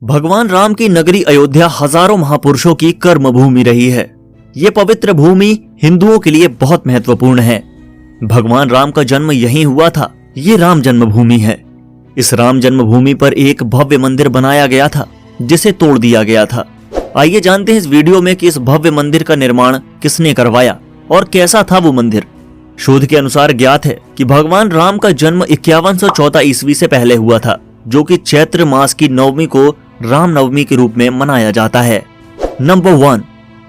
भगवान राम की नगरी अयोध्या हजारों महापुरुषों की कर्म भूमि रही है। ये पवित्र भूमि हिंदुओं के लिए बहुत महत्वपूर्ण है। भगवान राम का जन्म यहीं हुआ था। ये राम जन्मभूमि है। इस राम जन्मभूमि पर एक भव्य मंदिर बनाया गया था जिसे तोड़ दिया गया था। आइए जानते हैं इस वीडियो में कि इस भव्य मंदिर का निर्माण किसने करवाया और कैसा था वो मंदिर। शोध के अनुसार ज्ञात है कि भगवान राम का जन्म 5114 ईस्वी से पहले हुआ था, जो कि चैत्र मास की नवमी को राम नवमी के रूप में मनाया जाता है। नंबर 1,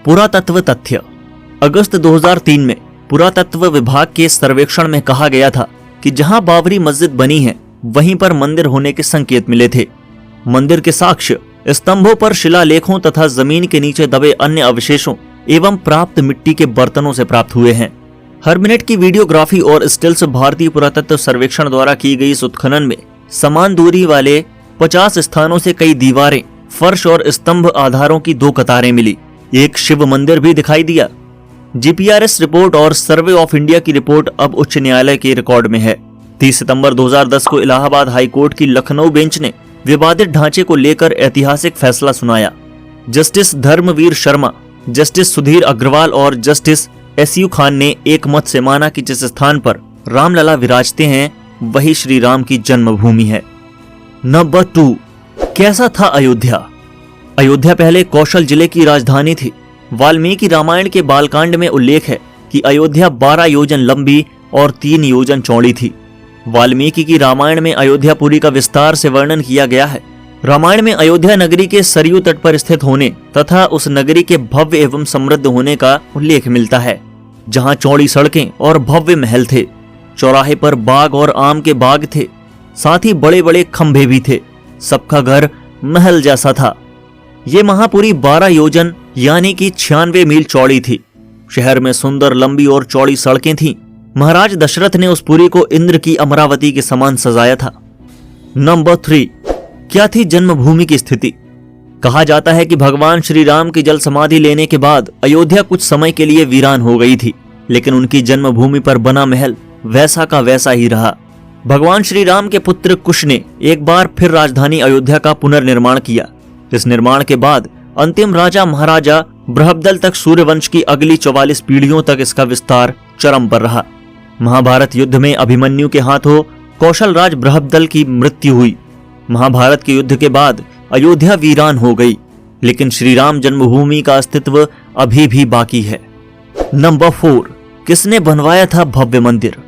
पुरातत्व तथ्य। अगस्त 2003 में पुरातत्व विभाग के सर्वेक्षण में कहा गया था कि जहां बाबरी मस्जिद बनी है वहीं पर मंदिर होने के संकेत मिले थे। मंदिर के साक्ष्य स्तंभों पर शिलालेखों तथा जमीन के नीचे दबे अन्य अवशेषों एवं प्राप्त मिट्टी के बर्तनों से प्राप्त हुए हैं। हर मिनट की वीडियोग्राफी और स्टिल्स भारतीय पुरातत्व सर्वेक्षण द्वारा की गई इस उत्खनन में समान दूरी वाले 50 स्थानों से कई दीवारें, फर्श और स्तंभ आधारों की 2 कतारें मिली। एक शिव मंदिर भी दिखाई दिया। जीपीआरएस रिपोर्ट और सर्वे ऑफ इंडिया की रिपोर्ट अब उच्च न्यायालय के रिकॉर्ड में है। 30 सितंबर 2010 को इलाहाबाद हाईकोर्ट की लखनऊ बेंच ने विवादित ढांचे को लेकर ऐतिहासिक फैसला सुनाया। जस्टिस धर्मवीर शर्मा, जस्टिस सुधीर अग्रवाल और जस्टिस एसयू खान ने एक मत से माना कि जिस स्थान पर रामलला विराजते हैं वही श्री राम की जन्मभूमि है। नंबर 2, कैसा था अयोध्या। अयोध्या पहले कौशल जिले की राजधानी थी। वाल्मीकि रामायण के बालकांड में उल्लेख है कि अयोध्या 12 योजन लंबी और 3 योजन चौड़ी थी। वाल्मीकि की रामायण में अयोध्यापुरी का विस्तार से वर्णन किया गया है। रामायण में अयोध्या नगरी के सरयू तट पर स्थित होने तथा उस नगरी के भव्य एवं समृद्ध होने का उल्लेख मिलता है, जहां चौड़ी सड़कें और भव्य महल थे। चौराहे पर बाग और आम के बाग थे, साथ ही बड़े बड़े खंभे भी थे। सबका घर महल जैसा था। ये महापुरी 12 योजन यानी कि 96 मील चौड़ी थी। शहर में सुंदर लंबी और चौड़ी सड़कें थीं। महाराज दशरथ ने उस पुरी को इंद्र की अमरावती के समान सजाया था। नंबर 3, क्या थी जन्मभूमि की स्थिति। कहा जाता है कि भगवान श्री राम की जल समाधि लेने के बाद अयोध्या कुछ समय के लिए वीरान हो गई थी, लेकिन उनकी जन्मभूमि पर बना महल वैसा का वैसा ही रहा। भगवान श्री राम के पुत्र कुश ने एक बार फिर राजधानी अयोध्या का पुनर्निर्माण किया। इस निर्माण के बाद अंतिम राजा महाराजा बृहद्दल तक सूर्यवंश की अगली 44 पीढ़ियों तक इसका विस्तार चरम पर रहा। महाभारत युद्ध में अभिमन्यु के हाथों कौशल राज बृहद्दल की मृत्यु हुई। महाभारत के युद्ध के बाद अयोध्या वीरान हो गई, लेकिन श्री राम जन्मभूमि का अस्तित्व अभी भी बाकी है। नंबर 4, किसने बनवाया था भव्य मंदिर।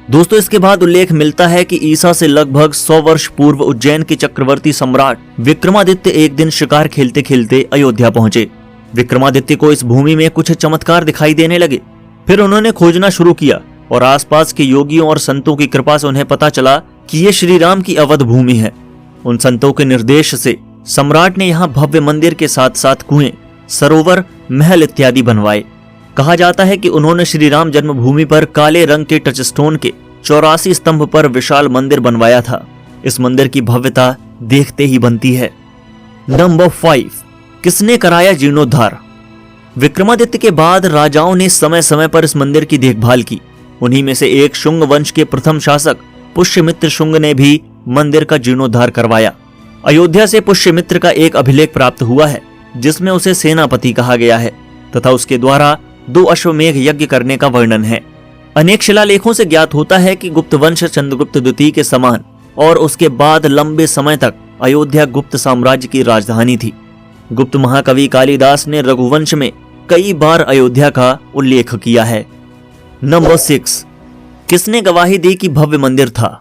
दोस्तों, इसके बाद उल्लेख मिलता है कि ईसा से लगभग 100 वर्ष पूर्व उज्जैन के चक्रवर्ती सम्राट विक्रमादित्य एक दिन शिकार खेलते खेलते अयोध्या पहुंचे। विक्रमादित्य को इस भूमि में कुछ चमत्कार दिखाई देने लगे। फिर उन्होंने खोजना शुरू किया और आसपास के योगियों और संतों की कृपा से उन्हें पता चला कि ये श्री राम की अवध भूमि है। उन संतों के निर्देश से सम्राट ने यहाँ भव्य मंदिर के साथ साथ कुएं, सरोवर, महल इत्यादि बनवाए। कहा जाता है कि उन्होंने श्री राम जन्मभूमि पर काले रंग के टचस्टोन के 84 स्तंभ पर विशाल मंदिर बनवाया था। इस मंदिर की भव्यता देखते ही बनती है। नंबर 5, किसने कराया जीर्णोद्धार। विक्रमादित्य के बाद राजाओं ने समय समय पर इस मंदिर की देखभाल की। उन्हीं में से एक शुंग वंश के प्रथम शासक पुष्यमित्र शुंग ने भी मंदिर का जीर्णोद्धार करवाया। अयोध्या से पुष्यमित्र का एक अभिलेख प्राप्त हुआ है जिसमें उसे सेनापति कहा गया है तथा उसके द्वारा 2 अश्वमेघ यज्ञ करने का वर्णन है। अनेक शिलालेखों से ज्ञात होता है कि गुप्त वंश चंद्रगुप्त द्वितीय के समान और उसके बाद लंबे समय तक अयोध्या गुप्त साम्राज्य की राजधानी थी। गुप्त महाकवि कालिदास ने रघुवंश में कई बार अयोध्या का उल्लेख किया है। नंबर 6, किसने गवाही दी कि भव्य मंदिर था।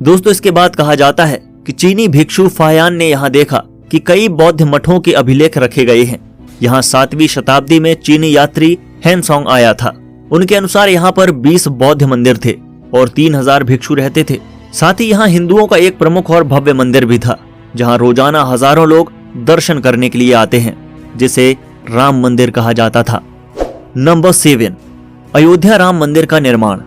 दोस्तों, इसके बाद कहा जाता है कि चीनी भिक्षु फायान ने यहाँ देखा कि कई बौद्ध मठों के अभिलेख रखे गए हैं। यहाँ 7वीं शताब्दी में चीनी यात्री हेनसोंग आया था। उनके अनुसार यहाँ पर 20 बौद्ध मंदिर थे और 3000 भिक्षु रहते थे। साथ ही यहाँ हिंदुओं का एक प्रमुख और भव्य मंदिर भी था, जहाँ रोजाना हजारों लोग दर्शन करने के लिए आते हैं, जिसे राम मंदिर कहा जाता था। नंबर 7, अयोध्या राम मंदिर का निर्माण।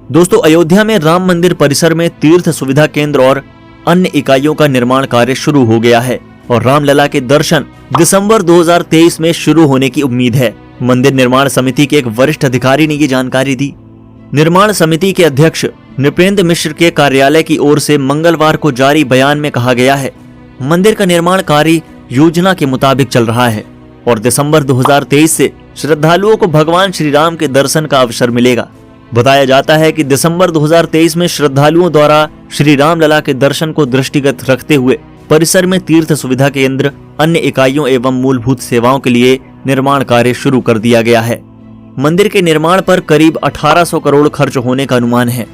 दोस्तों, अयोध्या में राम मंदिर परिसर में तीर्थ सुविधा केंद्र और अन्य इकाइयों का निर्माण कार्य शुरू हो गया है और रामलला के दर्शन दिसंबर 2023 में शुरू होने की उम्मीद है। मंदिर निर्माण समिति के एक वरिष्ठ अधिकारी ने ये जानकारी दी। निर्माण समिति के अध्यक्ष नृपेंद्र मिश्र के कार्यालय की ओर से मंगलवार को जारी बयान में कहा गया है मंदिर का निर्माण कार्य योजना के मुताबिक चल रहा है और दिसंबर 2023 से श्रद्धालुओं को भगवान श्री राम के दर्शन का अवसर मिलेगा। बताया जाता है कि दिसंबर 2023 में श्रद्धालुओं द्वारा श्री राम लला के दर्शन को दृष्टिगत रखते हुए परिसर में तीर्थ सुविधा केंद्र, अन्य इकाइयों एवं मूलभूत सेवाओं के लिए निर्माण कार्य शुरू कर दिया गया है। मंदिर के निर्माण पर करीब 1800 करोड़ खर्च होने का अनुमान है।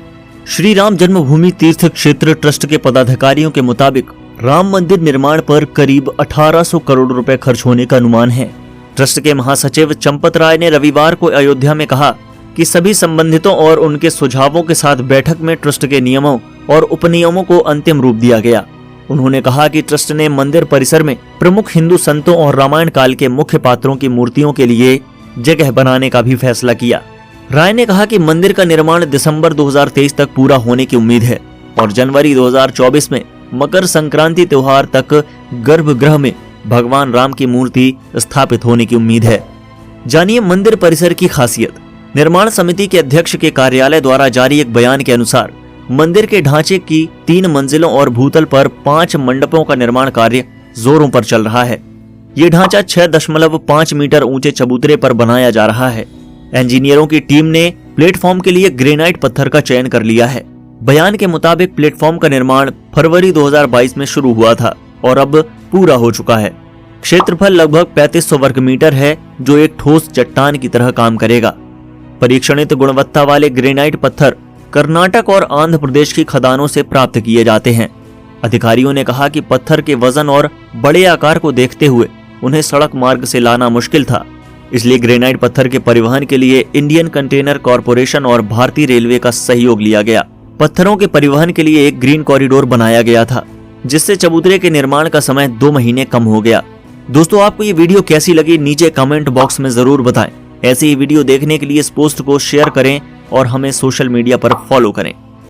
श्री राम जन्मभूमि तीर्थ क्षेत्र ट्रस्ट के पदाधिकारियों के मुताबिक राम मंदिर निर्माण पर करीब 1800 करोड़ रुपए खर्च होने का अनुमान है। ट्रस्ट के महासचिव चंपत राय ने रविवार को अयोध्या में कहा कि सभी संबंधितों और उनके सुझावों के साथ बैठक में ट्रस्ट के नियमों और उपनियमों को अंतिम रूप दिया गया। उन्होंने कहा कि ट्रस्ट ने मंदिर परिसर में प्रमुख हिंदू संतों और रामायण काल के मुख्य पात्रों की मूर्तियों के लिए जगह बनाने का भी फैसला किया। राय ने कहा कि मंदिर का निर्माण दिसंबर 2023 तक पूरा होने की उम्मीद है और जनवरी 2024 में मकर संक्रांति त्योहार तक गर्भगृह में भगवान राम की मूर्ति स्थापित होने की उम्मीद है। जानिए मंदिर परिसर की खासियत। निर्माण समिति के अध्यक्ष के कार्यालय द्वारा जारी एक बयान के अनुसार मंदिर के ढांचे की 3 मंजिलों और भूतल पर 5 मंडपों का निर्माण कार्य जोरों पर चल रहा है। ये ढांचा 6.5 मीटर ऊंचे चबूतरे पर बनाया जा रहा है। इंजीनियरों की टीम ने प्लेटफॉर्म के लिए ग्रेनाइट पत्थर का चयन कर लिया है। बयान के मुताबिक प्लेटफॉर्म का निर्माण फरवरी 2022 में शुरू हुआ था और अब पूरा हो चुका है। क्षेत्रफल लगभग 3500 वर्ग मीटर है, जो एक ठोस चट्टान की तरह काम करेगा। परीक्षणित गुणवत्ता वाले ग्रेनाइट पत्थर कर्नाटक और आंध्र प्रदेश की खदानों से प्राप्त किए जाते हैं। अधिकारियों ने कहा कि पत्थर के वजन और बड़े आकार को देखते हुए उन्हें सड़क मार्ग से लाना मुश्किल था, इसलिए ग्रेनाइट पत्थर के परिवहन के लिए इंडियन कंटेनर कॉरपोरेशन और भारतीय रेलवे का सहयोग लिया गया। पत्थरों के परिवहन के लिए एक ग्रीन कॉरिडोर बनाया गया था, जिससे चबूतरे के निर्माण का समय 2 महीने कम हो गया। दोस्तों, आपको ये वीडियो कैसी लगी नीचे कमेंट बॉक्स में जरूर बताएं। ऐसी ही वीडियो देखने के लिए इस पोस्ट को शेयर करें और हमें सोशल मीडिया पर फॉलो करें।